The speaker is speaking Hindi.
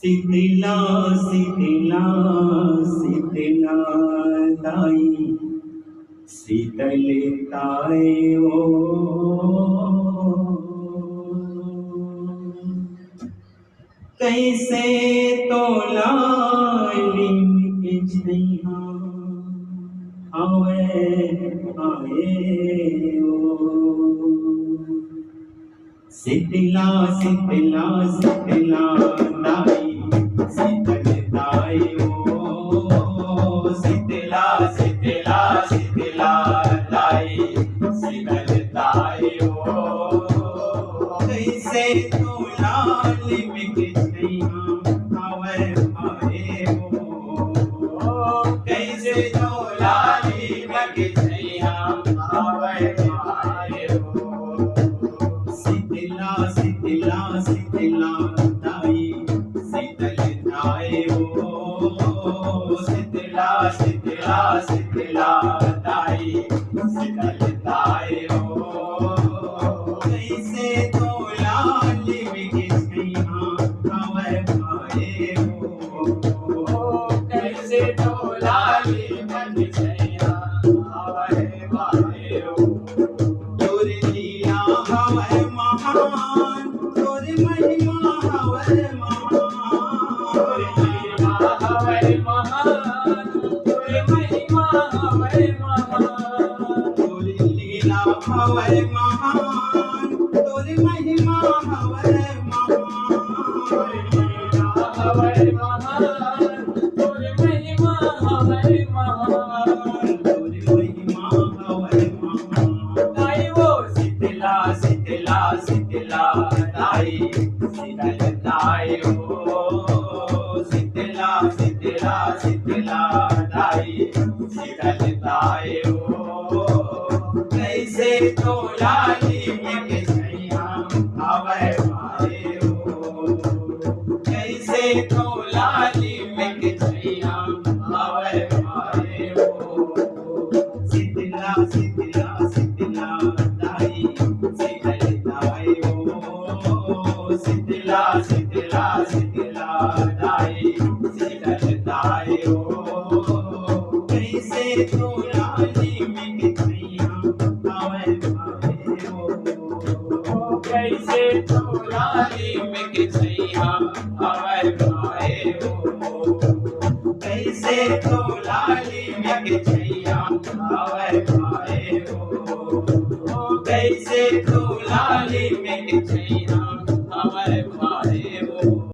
शीतला शीतला शीतला ताई शीतलताए ओ कैसे तोलाली के छैया आवे आए ओ शीतला शीतला शीतला ताई शीतलताए ओ शीतला शीतला शीतला ताई शीतलताए ओ कैसे तोलाली के छैया आवे आए ओ कैसे तोलाली के छैया आवे आए ओ शीतला शीतला शीतला ताई शीतलताए ओ शीतला शीतला शीतला ताई शीतलताए ओ कैसे तोलाली के छैया आवे आए ओ कैसे तोलाली के छैया आवे आए ओ तोर लीला हवे महान तोर महिमा हवे महान तोर लीला हवे महान तोर महिमा हवे महान तोर लीला हवे महान तोर महिमा हवे महान तोर लीला हवे महान तोर महिमा हवे महान तोर महिमा हवे महान ताई वो शीतला शीतला शीतला ताई शीतलताए ओ शीतला शीतला शीतला ताई शीतलताए ओ कैसे तोलाली के छैया आवे आए ओ कैसे तोलाली के छैया आवे आए ओ शीतला शीतला शीतला ताई शीतलताए ओ शीतला शीतला शीतला ताई शीतलताए ओ कैसे तोलाली के छैया आवे आए ओ कैसे तोलाली के छैया आवे आए ओ कैसे तोलाली के छैया आवे आए ओ कैसे तो